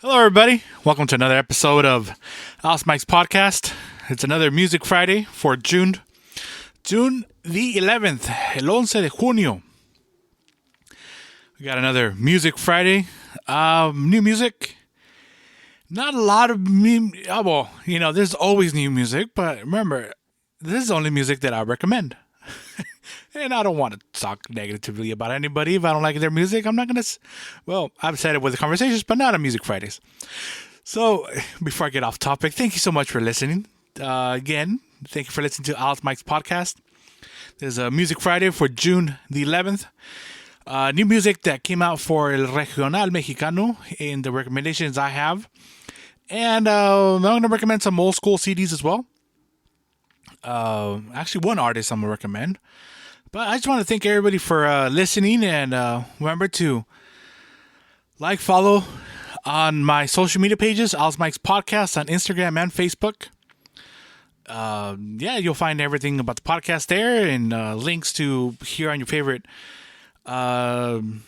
Hello, everybody. Welcome to another episode of Alice Mike's podcast. It's another Music Friday for June the 11th, el 11 de junio. We got another Music Friday. New music. Not a lot of there's always new music, but remember, this is the only music that I recommend. And I don't want to talk negatively about anybody. If I don't like their music, I'm not going to. Well, I've said it with the conversations, but not on Music Fridays. So, before I get off topic, thank you so much for listening. Again, thank you for listening to Alice Mike's podcast. There's a Music Friday for June the 11th. New music that came out for El Regional Mexicano in the recommendations I have. And I'm going to recommend some old school CDs as well. Actually, one artist I'm going to recommend. But I just want to thank everybody for listening, and remember to follow on my social media pages, Alice Mike's podcast on Instagram and Facebook. You'll find everything about the podcast there, and links to hear on your favorite platform,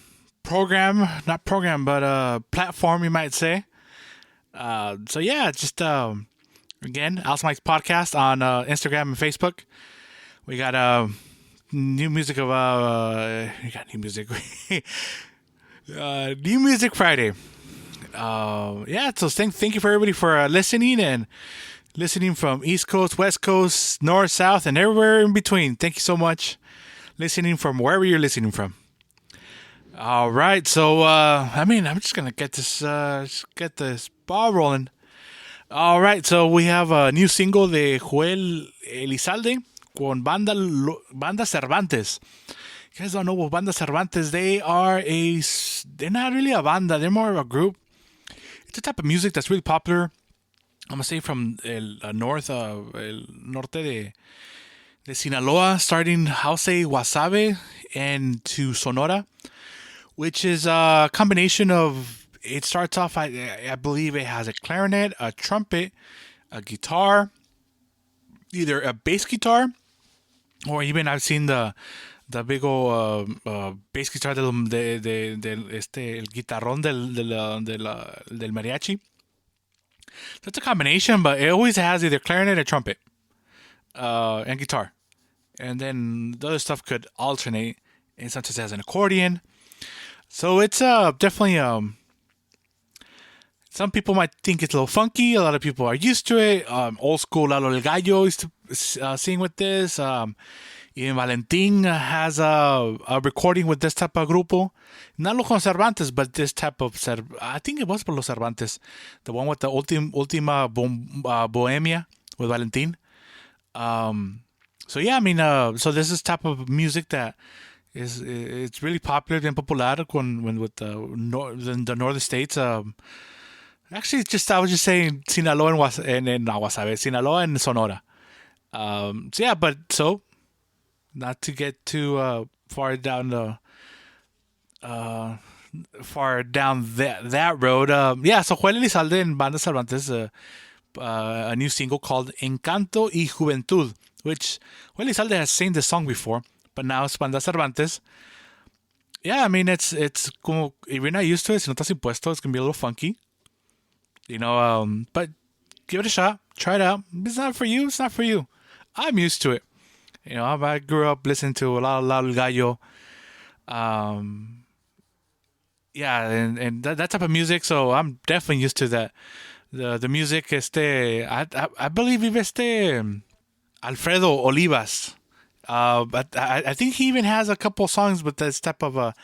you might say. Again, Alice Mike's podcast on Instagram and Facebook. We got new music of we got new music. New Music Friday. So thank you for everybody for listening from East Coast, West Coast, North, South, and everywhere in between. Thank you so much. Listening from wherever you're listening from. All right, so I'm just gonna get this ball rolling. All right, so we have a new single de Joel Elizalde con Banda Cervantes. You guys don't know what Banda Cervantes. They're not really a banda. They're more of a group. It's a type of music that's really popular. I'm gonna say from el norte de Sinaloa, starting I'll say Guasave and to Sonora, which is a combination of. It starts off. I believe it has a clarinet, a trumpet, a guitar, either a bass guitar, or even I've seen the big old bass guitar el guitarrón del mariachi. So it's a combination, but it always has either clarinet or trumpet and guitar, and then the other stuff could alternate. And sometimes it has an accordion. So it's definitely some people might think it's a little funky. A lot of people are used to it. Old school Lalo El Gallo used to sing with this. Even Valentin has a recording with this type of grupo. Not Los Cervantes, but this type of... I think it was for Los Cervantes. The one with the Ultima Bohemia with Valentin. So this is type of music that it's really popular and popular with the northern states. Actually, I was just saying Sinaloa and Guasave, Sinaloa and Sonora. Not to get too far down that road. So Joel Elizalde and Banda Cervantes, a new single called Encanto y Juventud, which Joel Elizalde has sang this song before, but now it's Banda Cervantes. It's como, if you're not used to it, si no estás impuesto, it's going to be a little funky. But give it a shot. Try it out. If it's not for you, it's not for you. I'm used to it. I grew up listening to a lot of Lalo El Gallo. And that type of music, so I'm definitely used to that. The music, I believe Alfredo Olivas. But I think he even has a couple songs with this type of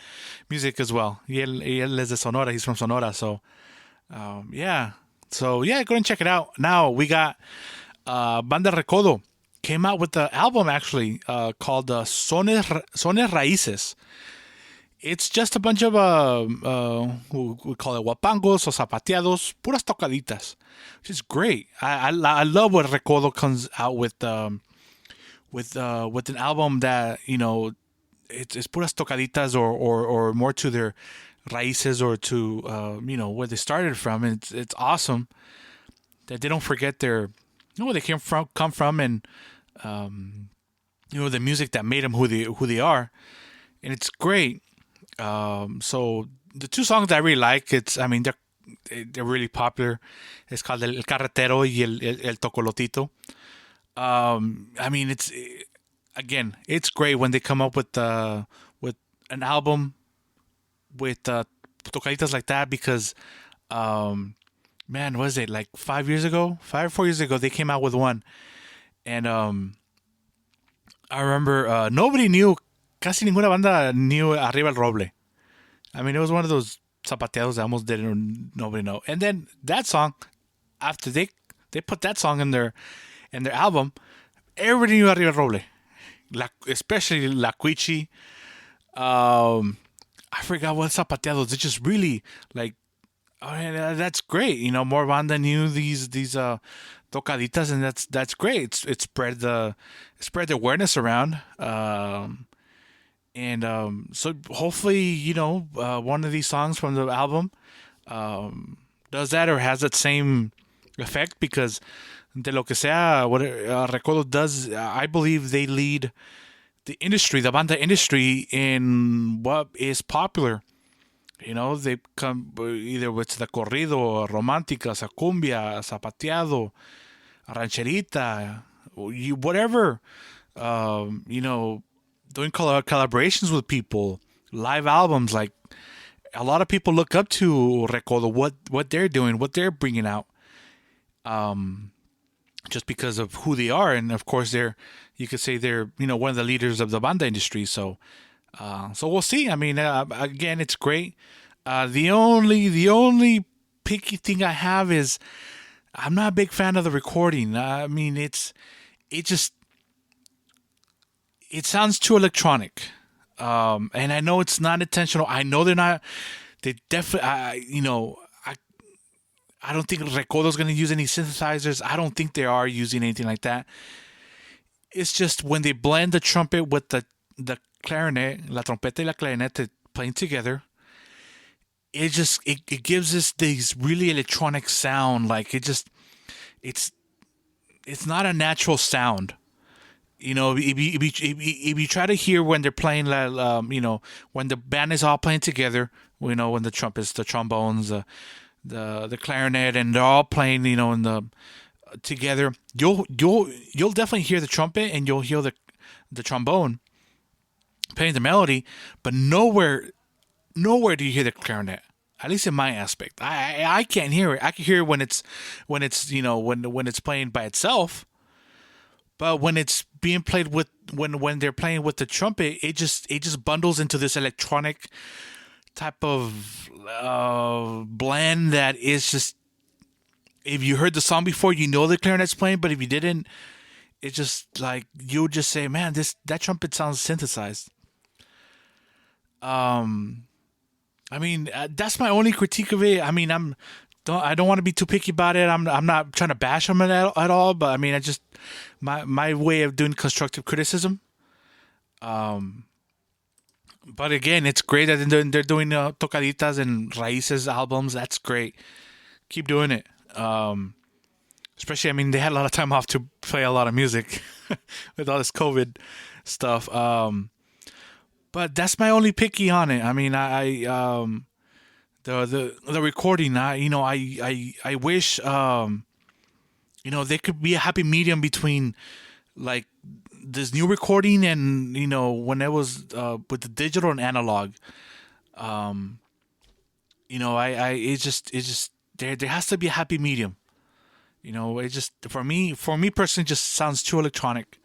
music as well. Él es de Sonora. He's from Sonora, so... go and check it out. Now we got Banda Recodo came out with the album actually called Sones Raíces. It's just a bunch of we call it guapangos or zapateados, puras tocaditas, which is great. I love when Recodo comes out with an album that it's puras tocaditas or more to their raíces or to where they started from. And it's awesome that they don't forget their where they come from, and the music that made them who they are, and it's great. So the two songs I really like, they're they're really popular. It's called El Carretero y El Tocolotito. I mean, it's again, it's great when they come up with an album with tocaditas like that because, um, man, was it like 5 years ago, 5 or 4 years ago? They came out with one, and I remember nobody knew, casi ninguna banda knew Arriba el Roble. I mean, it was one of those zapateados that almost didn't nobody know. And then that song, after they put that song in their album, everybody knew Arriba el Roble, especially La Cuichi. I forgot what zapateados. They just really like. Oh, yeah, that's great. You know, more banda knew these tocaditas, and that's great. It spread the awareness around. And so hopefully, one of these songs from the album does that or has that same effect because de lo que sea, what Recodo does, I believe they lead the industry, the banda industry, in what is popular. They come either with the corrido, romántica, sa cumbia, zapateado, rancherita, whatever. Doing collaborations with people, live albums. Like a lot of people look up to Recodo, what they're doing, what they're bringing out, just because of who they are, and of course you could say they're one of the leaders of the banda industry. So we'll see. I mean, again, it's great. The only picky thing I have is I'm not a big fan of the recording. I mean, it sounds too electronic. And I know it's not intentional. I know they're not. They definitely. I don't think Recodo's going to use any synthesizers. I don't think they are using anything like that. It's just when they blend the trumpet with the clarinet, la trompeta y la clarinette playing together, it gives us these really electronic sound. Like it's not a natural sound. If you try to hear when they're playing, when the band is all playing together, when the trumpets, the trombones, the clarinet, and they're all playing, in the together, you'll definitely hear the trumpet and you'll hear the trombone playing the melody, but nowhere do you hear the clarinet. At least in my aspect, I can't hear it. I can hear it when it's when it's playing by itself. But when it's being played with when they're playing with the trumpet, it just bundles into this electronic type of blend that is just. If you heard the song before, the clarinet's playing. But if you didn't, it's just like you would just say, "Man, that trumpet sounds synthesized." I mean, that's my only critique of it. I mean, I don't want to be too picky about it. I'm not trying to bash them at all, but I mean, I just my way of doing constructive criticism. But again, it's great that they're doing tocaditas and raíces albums. That's great. Keep doing it. Especially, I mean, they had a lot of time off to play a lot of music with all this COVID stuff. But that's my only picky on it. I mean, the recording. I wish there could be a happy medium between like this new recording and when it was with the digital and analog. I it's just there has to be a happy medium. It just for me personally just sounds too electronic.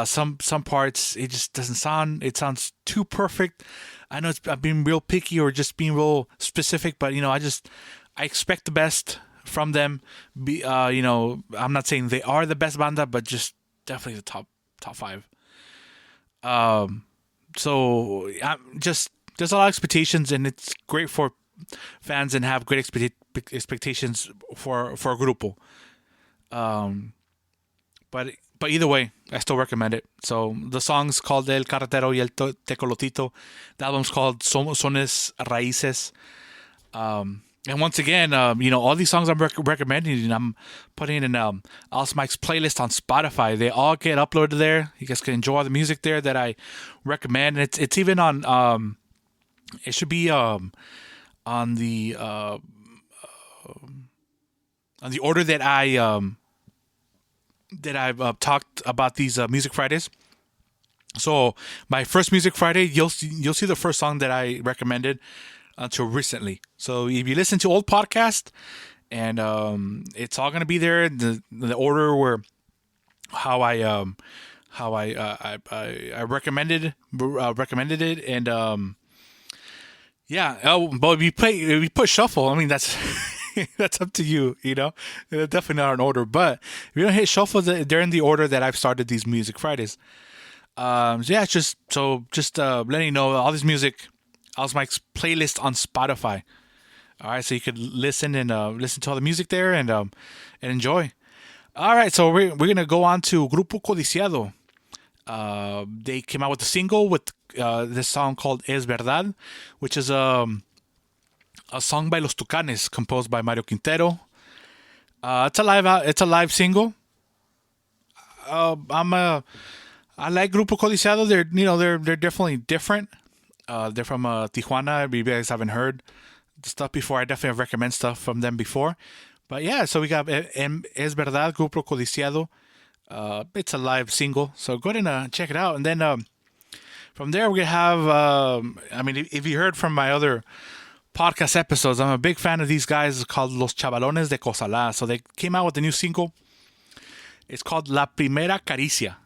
Some parts it just doesn't sound. It sounds too perfect. I know I'm being real picky or just being real specific, but I expect the best from them. I'm not saying they are the best banda, but just definitely the top five. So I'm just there's a lot of expectations, and it's great for fans and have great expectations for a grupo. But either way, I still recommend it. So the song's called El Carretero y El Tecolotito. The album's called Sones Raíces. And once again, all these songs I'm recommending, and I'm putting in Alice Mike's playlist on Spotify. They all get uploaded there. You guys can enjoy the music there that I recommend. It's even on. It should be on the on the order that I've talked about these Music Fridays. So my first Music Friday, you'll see the first song that I recommended until recently. So if you listen to old podcast, and it's all gonna be there in the order where how I recommended it, and yeah. Oh, but if you put shuffle, I mean that's that's up to you. You know, definitely not in order. But if you don't hit shuffle, they're in the order that I've started these Music Fridays. So yeah, just letting you know all this music, all my playlist on Spotify. All right, so you could listen and listen to all the music there, and enjoy. All right, so we're gonna go on to Grupo Codiciado. They came out with a single with this song called Es Verdad, which is a song by Los Tucanes, composed by Mario Quintero. It's a live single. I like Grupo Codiciado. They're definitely different. They're from Tijuana. If you guys haven't heard the stuff before, I definitely recommend stuff from them before. But yeah, so we got Es Verdad, Grupo Codiciado. It's a live single, so go ahead and check it out. And then from there, we're going to have, I mean, if you heard from my other podcast episodes, I'm a big fan of these guys called Los Chavalones de Cozalá. So they came out with a new single. It's called La Primera Caricia.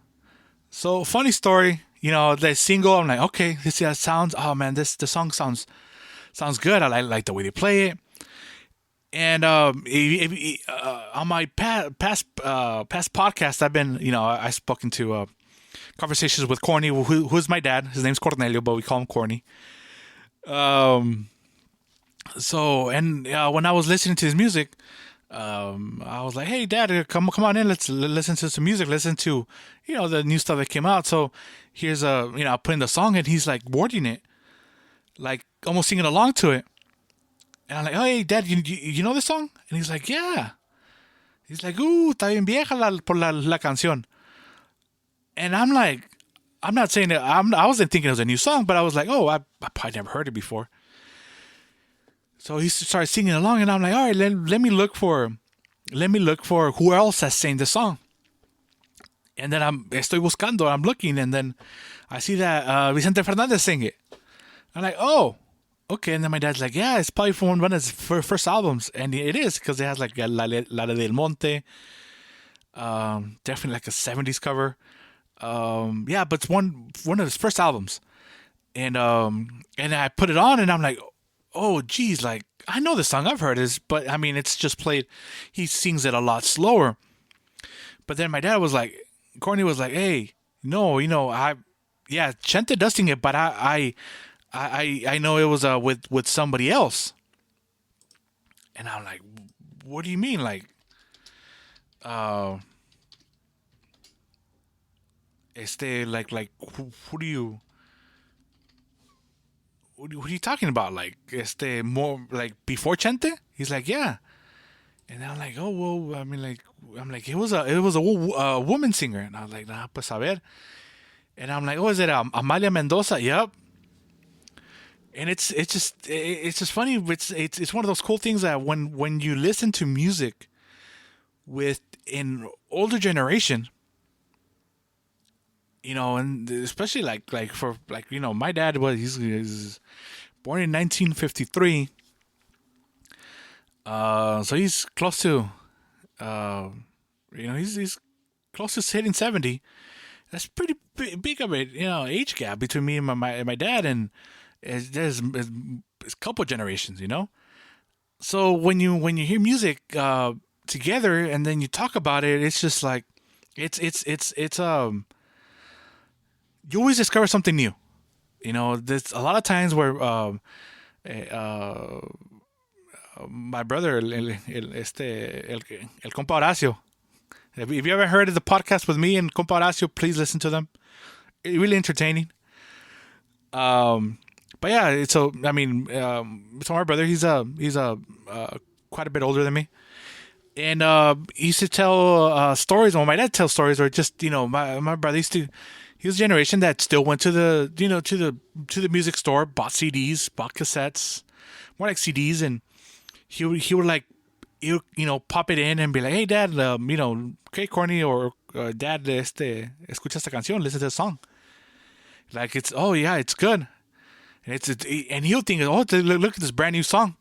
So funny story, the single, I'm like, okay, sounds, oh man, the song sounds good. I like the way they play it. And on my past podcast, I've been, I've spoken to conversations with Corny, who's my dad. His name's Cornelio, but we call him Corny. So, and when I was listening to his music, I was like, "Hey, Dad, come on in. Let's listen to some music. Listen to, the new stuff that came out." So here's I put in the song, and he's like wording it, like almost singing along to it. And I'm like, "Oh, hey, Dad, you know this song?" And he's like, "Yeah." He's like, "Está bien vieja por la canción." And I'm like, I'm not saying that I wasn't thinking it was a new song, but I was like, "Oh, I probably never heard it before." So he started singing along, and I'm like, all right, let me look for who else has sang the song. And then estoy buscando, I'm looking, and then I see that Vicente Fernandez sang it. I'm like, oh, okay. And then my dad's like, yeah, it's probably from one of his first albums, and it is because it has like La del Monte, definitely like a '70s cover. Yeah, but it's one of his first albums, and I put it on, and I'm like, oh, geez, like, I know the song, I've heard this, but I mean, it's just played, he sings it a lot slower. But then my dad was like, Courtney was like, hey, no, Chente does sing it, but I know it was with somebody else. And I'm like, what do you mean? Like, who do you, what are you talking about? Like, more like before Chente? He's like, yeah. And I'm like, oh, well, I mean, like, it was a woman singer. And I was like, nah, pues a ver. And I'm like, oh, is it Amalia Mendoza? Yep. And it's just funny. It's one of those cool things that when you listen to music with an older generation, and especially like for my dad he's born in 1953, so he's close to, he's close to hitting 70. That's pretty big of a age gap between me and my dad, and there's a couple generations, So when you hear music together and then you talk about it, it's just like it's you always discover something new. There's a lot of times where my brother, el compa Horacio. If you ever heard of the podcast with me and compa Horacio, please listen to them. It's really entertaining. But yeah, so I mean, so my brother, he's quite a bit older than me, and he used to tell stories. Well, my dad tells stories, or just my brother used to. He was a generation that still went to the to the music store, bought CDs, bought cassettes, more like CDs, and he would like pop it in and be like, hey, Dad, okay, Corny, or Dad, escucha esta canción, listen to the song. Like, oh, yeah, it's good. And he'll think, oh, look at this brand new song.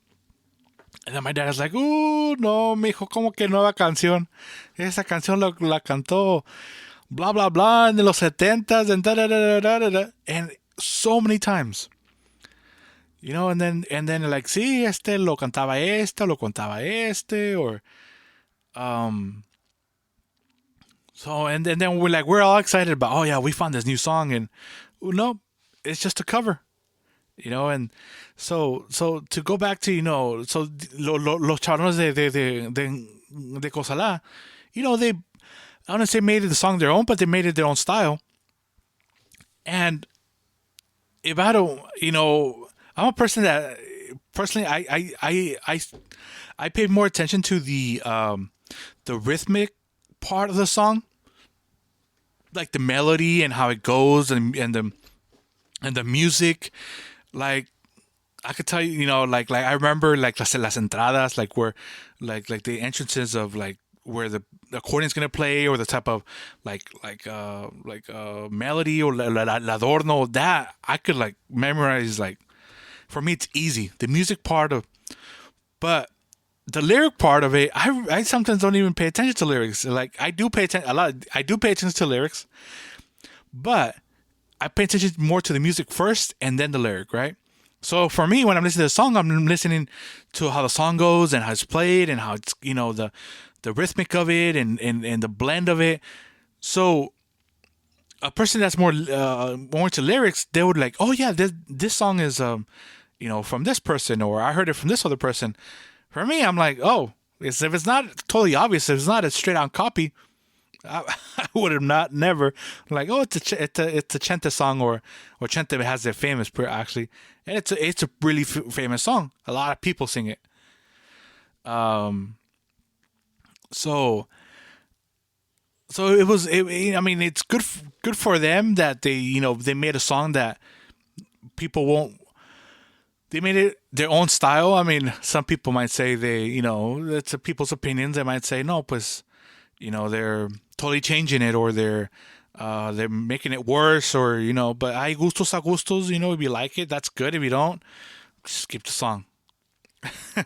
And then my dad is like, no, mijo, como que nueva canción. Esa canción la cantó blah, blah, blah en los setentas and da, da, da, da, da, da. And so many times. And then like, sí, lo cantaba lo contaba or, so, and then we're all excited about, oh yeah, we found this new song, and no, it's just a cover. And so to go back to, so los charros de Cosala, they, I don't say made the song their own, but they made it their own style. And if I don't, I'm a person that personally I pay more attention to the rhythmic part of the song, like the melody and how it goes, and the music. Like, I could tell you, like I remember like las entradas, like where like the entrances of like where the accordion's gonna play, or the type of like melody, or la adorno, that I could like memorize. Like, for me, it's easy. The music part of, but the lyric part of it, I sometimes don't even pay attention to lyrics. Like, I do pay attention a lot. I do pay attention to lyrics, but I pay attention more to the music first and then the lyric, right? So for me, when I'm listening to the song, I'm listening to how the song goes and how it's played and how it's, the rhythmic of it and the blend of it. So a person that's more into lyrics, they would like, oh yeah, this song is from this person, or I heard it from this other person. For me, I'm like, oh, if it's not totally obvious, if it's not a straight on copy, I would have never like, oh, it's a Chente song, or Chente has their famous prayer, actually, and it's a really famous song. A lot of people sing it. So it was. I mean, it's good for them that they made a song that people won't. They made it their own style. I mean, some people might say it's people's opinions. They might say no, pues, they're totally changing it, or they're making it worse, or but hay gustos a gustos. If you like it, that's good. If you don't, just skip the song. I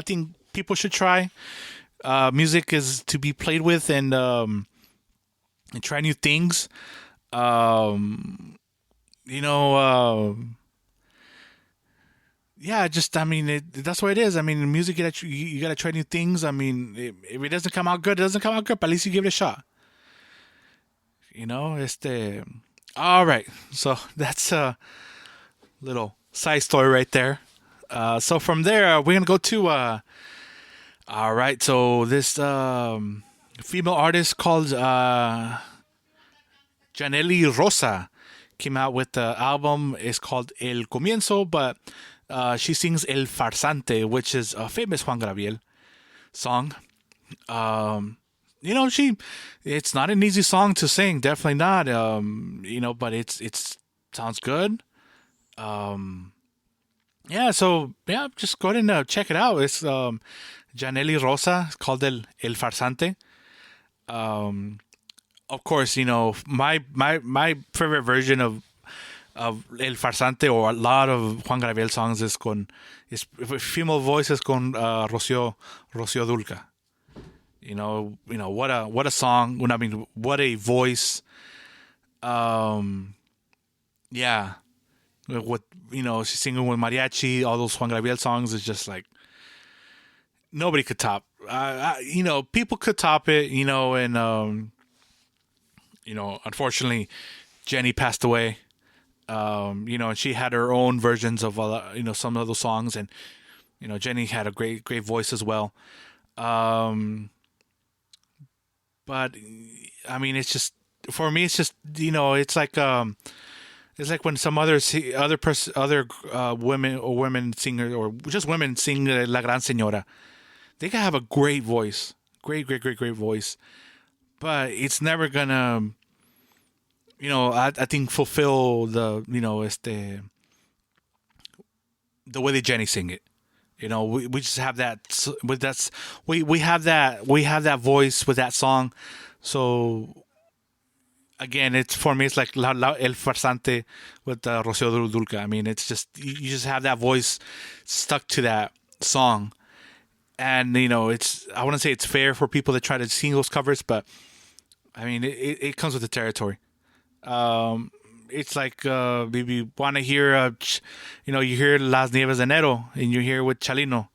think people should try. Music is to be played with, and try new things. Yeah, just, I mean, that's what it is. I mean, music, you gotta try new things. I mean, if it doesn't come out good, it doesn't come out good, but at least you give it a shot. All right. So that's a little side story right there. So from there, we're gonna go to, all right. So this female artist called Janely Rosa came out with the album. It's called El Comienzo, but she sings El Farsante, which is a famous Juan Gabriel song. It's not an easy song to sing, definitely not. But it's sounds good. Yeah, so yeah, just go ahead and check it out. It's Janely Rosa. It's called El Farsante. Of course, my favorite version of El Farsante, or a lot of Juan Gabriel songs, is female voices con Rocío Dulca. What a song. I mean, what a voice. Yeah. What she's singing with mariachi, all those Juan Gabriel songs is just like nobody could top. People could top it, and unfortunately, Jenny passed away. And she had her own versions of some of those songs, and Jenny had a great voice as well. But I mean, it's just, for me, it's just, it's like when some other women singers, or just women sing La Gran Señora. They can have a great voice, great voice, but it's never gonna, I think, fulfill the way that Jenny sing it. We just have that with that's we have that voice with that song. So again, it's for me, it's like El Farsante with Rocío Dulca. I mean, it's just you just have that voice stuck to that song, and it's I wouldn't say it's fair for people that try to sing those covers, but I mean, it comes with the territory. It's like if you want to hear, you hear Las Nieves de Enero and you hear with Chalino.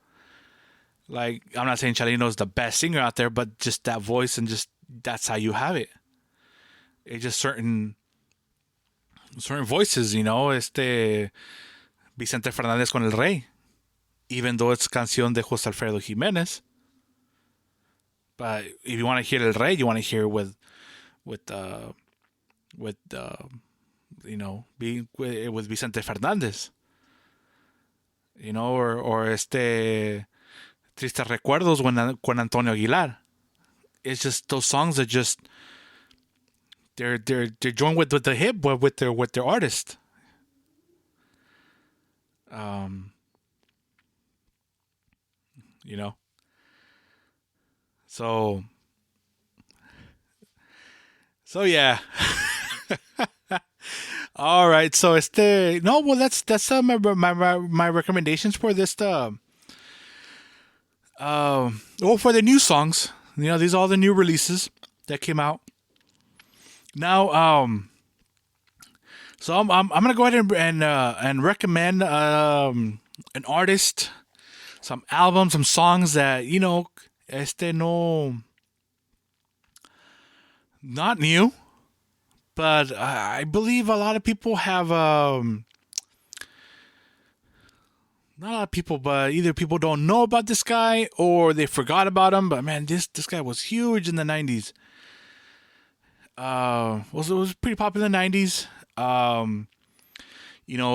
Like, I'm not saying Chalino is the best singer out there, but just that voice and just that's how you have it. It's just certain voices, Vicente Fernández con El Rey, even though it's canción de José Alfredo Jiménez. But if you want to hear El Rey, you want to hear with with being with Vicente Fernández, or Tristes Recuerdos con Antonio Aguilar. It's just those songs are just they're joined with the hip with their artist. Um, you know. So yeah. All right. So no, well that's my recommendations for this well, for the new songs. These are all the new releases that came out. Now so I'm gonna go ahead and recommend an artist, some albums, some songs that no, not new, but I believe a lot of people have not a lot of people, but either people don't know about this guy or they forgot about him. But man, this guy was huge in the '90s. It was pretty popular in the '90s.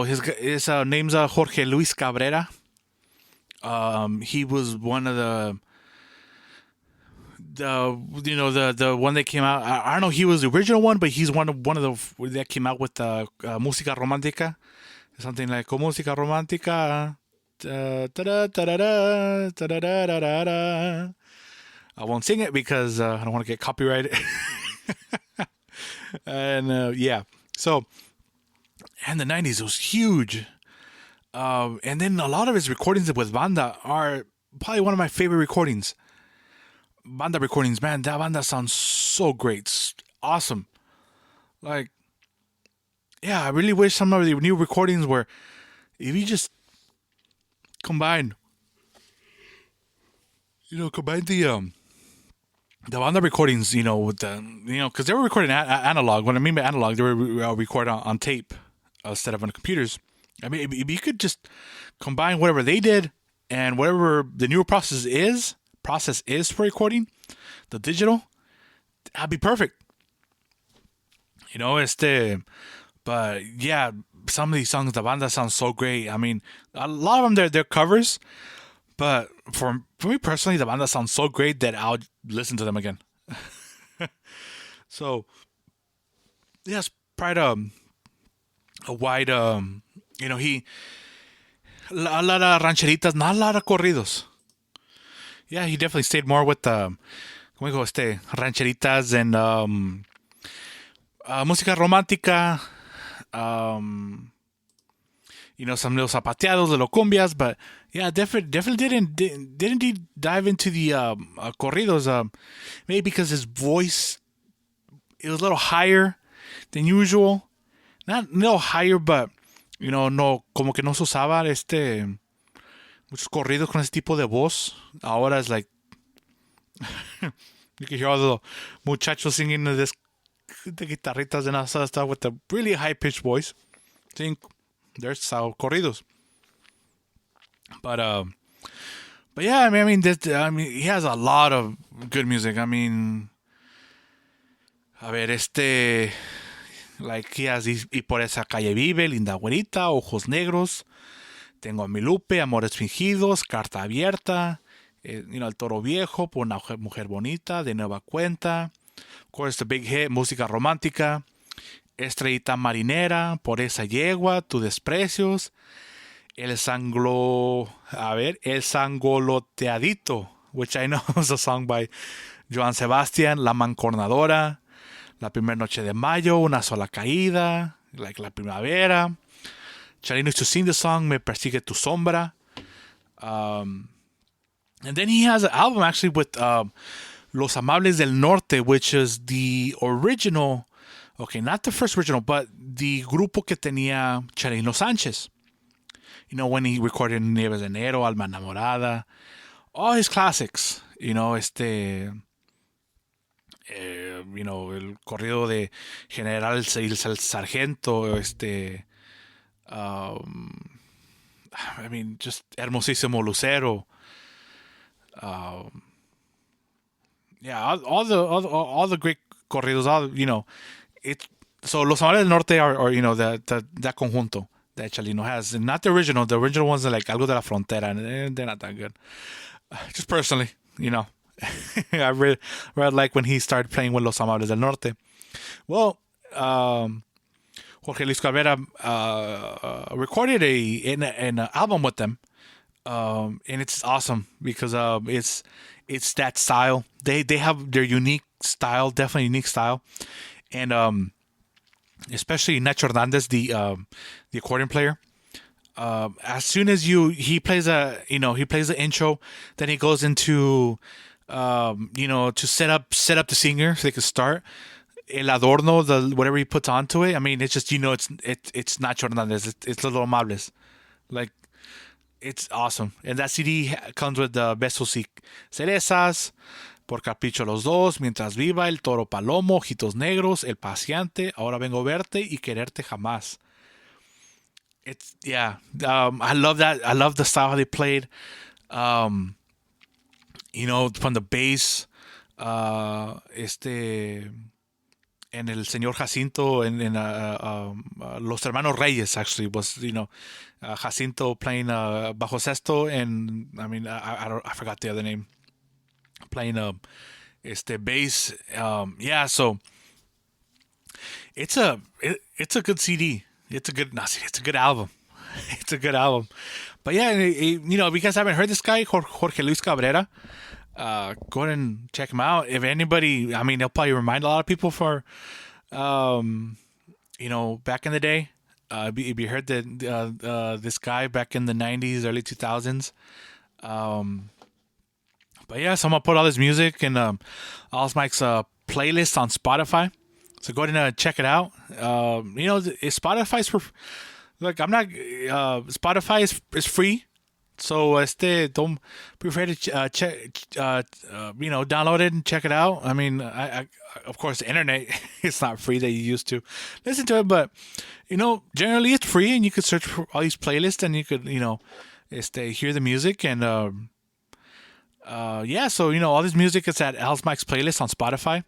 His name's Jorge Luis Cabrera. He was one of the one that came out. I don't know. He was the original one, but he's one of the that came out with música romántica, something like música romántica. I won't sing it because I don't want to get copyrighted. And yeah, so and the '90s was huge. And then a lot of his recordings with banda are probably one of my favorite recordings. Banda recordings, man, that banda sounds so great. It's awesome. Like, yeah, I really wish some of the new recordings were, if you just combine the banda recordings, with because they were recording analog. What I mean by analog, they were recorded on tape instead of on computers. I mean, if you could just combine whatever they did and whatever the newer process is for recording, the digital, that'd be perfect. But yeah, some of these songs, the banda sounds so great. I mean, a lot of them they're covers, but for me personally, the banda sounds so great that I'll listen to them again. So yeah, it's quite a wide he a lot of rancheritas, not a lot of corridos. Yeah, he definitely stayed more with rancheritas and música romántica, some little zapateados, little cumbias, but yeah, definitely didn't dive into the corridos. Maybe because his voice, it was a little higher than usual. Not a little higher, but no, como que no se usaba muchos corridos con ese tipo de voz. Ahora es like you can hear all the muchachos singing the guitarritas and all that stuff with a really high pitched voice. I think there's corridos. But yeah, I mean, he has a lot of good music. I mean, a ver, like he has Y por esa calle vive, Linda Güerita, Ojos Negros, Tengo a mi Lupe, Amores Fingidos, Carta Abierta, El Toro Viejo, Por una Mujer Bonita, De Nueva Cuenta, of course the big hit, Música Romántica, Estrellita Marinera, Por esa Yegua, Tu Desprecios, El Sangoloteadito, which I know is a song by Joan Sebastian, La Mancornadora, La Primera Noche de Mayo, Una Sola Caída, like La Primavera. Chalino used to sing the song Me Persigue Tu Sombra. And then he has an album actually with Los Amables del Norte, which is the original, okay, not the first original, but the grupo que tenía Chalino Sánchez. You know, when he recorded Nieves de Enero, Alma Enamorada, all his classics, you know, you know, el corrido de General el Sargento, I mean, just Hermosísimo Lucero. Yeah, all the great corridos, all, you know, it. So Los Amables del Norte are you know, that conjunto that Chalino has, and not the original. The original ones are like Algo de la Frontera, and they're not that good. Just personally, you know, I really like when he started playing with Los Amables del Norte. Well, Jorge Luis Cabrera recorded an album with them, and it's awesome because it's that style. They have their unique style, definitely unique style, and especially Nacho Hernandez, the accordion player. As soon as he plays the intro, then he goes into you know, to set up the singer so they can start. El adorno, whatever he puts onto it. I mean, it's just, you know, it's Nacho Hernandez. It's Los Amables. Like, it's awesome. And that CD comes with Besos y Cerezas, Por Capricho los Dos, Mientras Viva, El Toro Palomo, Ojitos Negros, El Paciente, Ahora Vengo a Verte y Quererte Jamás. It's, yeah. I love that. I love the style they played. You know, from the bass, and El Señor Jacinto and Los Hermanos Reyes actually was, you know, Jacinto playing bajo sexto, and I mean, I forgot the other name, playing bass. Yeah, so it's a good CD. It's a good album. It's a good album. But yeah, you know, if you guys haven't heard this guy, Jorge Luis Cabrera, go ahead and check him out. If anybody, I mean, he'll probably remind a lot of people for, you know, back in the day. If you heard this guy back in the 90s, early 2000s. But yeah, so I'm going to put all his music in Mike's playlist on Spotify. So go ahead and check it out. You know, Spotify's for, like, I'm not, Spotify is free. So don't be afraid to check, you know, download it and check it out. I mean, I of course, the internet it's not free that you used to listen to it, but you know, generally it's free, and you could search for all these playlists, and you could, you know, hear the music, and yeah. So you know, all this music is at Al's Mike's playlist on Spotify.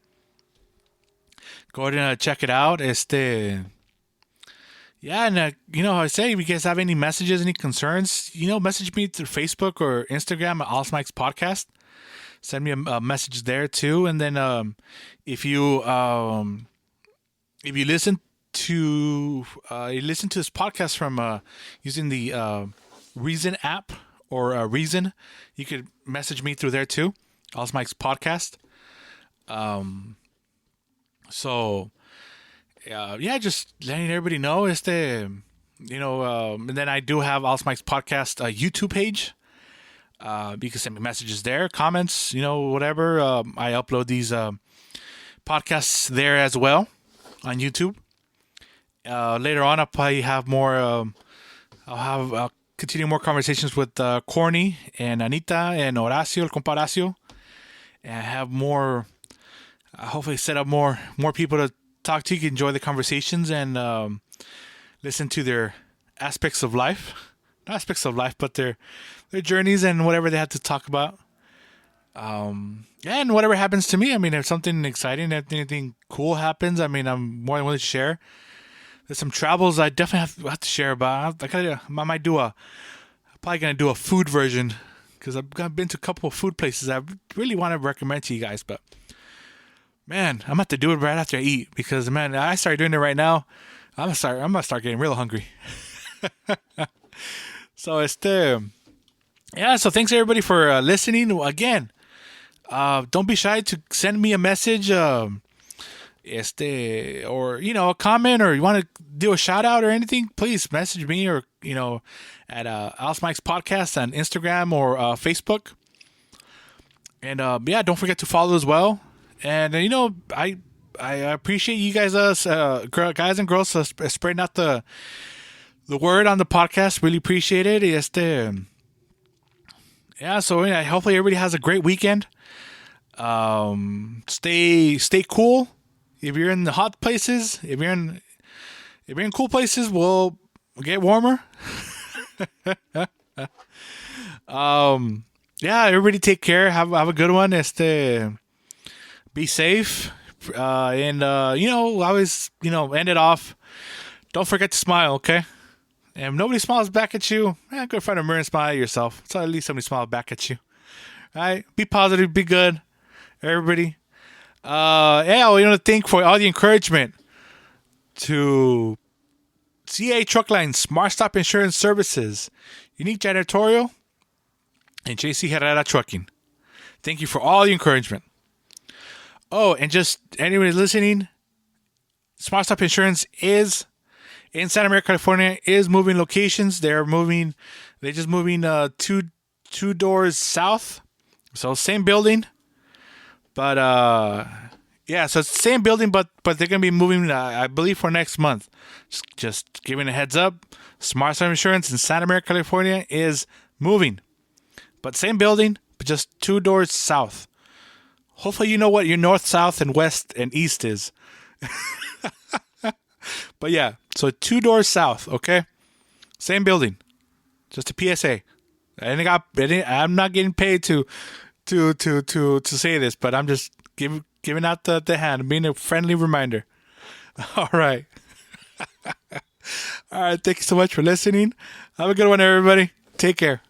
Go ahead and check it out. Yeah, and you know how I say, if you guys have any messages, any concerns, you know, message me through Facebook or Instagram at Al's Mike's Podcast. Send me a message there too, and then if you listen to this podcast from using the Reason app or Reason, you could message me through there too. Al's Mike's Podcast. So. Yeah, just letting everybody know, you know, and then I do have Al's Mike's Podcast YouTube page. You can send me messages there, comments, you know, whatever. I upload these podcasts there as well on YouTube. Later on, I'll probably have more. I'll continue more conversations with Corny and Anita and Horacio, el compa Horacio, and have more. Hopefully, set up more people to talk to. You can enjoy the conversations and listen to their aspects of life. Not aspects of life, but their journeys and whatever they have to talk about. And whatever happens to me. I mean, if something exciting, if anything cool happens, I mean, I'm more than willing to share. There's some travels I definitely have to share about. I might probably going to do a food version, because I've been to a couple of food places I really want to recommend to you guys, but man, I'm going to have to do it right after I eat, because, man, I started doing it right now. I'm gonna start getting real hungry. So yeah. So thanks everybody for listening again. Don't be shy to send me a message. Or a comment, or you want to do a shout out or anything, please message me, or at Alice Mike's podcast on Instagram or Facebook. And yeah, don't forget to follow as well. And I appreciate you guys, guys and girls, spreading out the word on the podcast. Really appreciate it. Yeah. So yeah, hopefully everybody has a great weekend. Stay cool. If you're in the hot places, if you're in cool places, we'll get warmer. Yeah, everybody take care. Have a good one. Be safe. And always, end it off. Don't forget to smile, okay? And if nobody smiles back at you, go in front of a mirror and smile at yourself. So at least somebody smiles back at you. All right? Be positive. Be good. Everybody. Yeah, we want to thank for all the encouragement to CA Truckline, Smart Stop Insurance Services, Unique Janitorial, and JC Herrera Trucking. Thank you for all the encouragement. Oh, and just anybody listening, Smart Stop Insurance is in Santa Maria, California, is moving locations. They're just moving two doors south. So same building. But yeah, so it's the same building, but they're gonna be moving, I believe, for next month. Just giving a heads up. Smart Stop Insurance in Santa Maria, California, is moving, but same building, but just two doors south. Hopefully, you know what your north, south, and west and east is. But yeah, so two doors south. Okay, same building. Just a PSA. I'm not getting paid to say this, but I'm just giving out the hand, being a friendly reminder. All right. All right. Thank you so much for listening. Have a good one, everybody. Take care.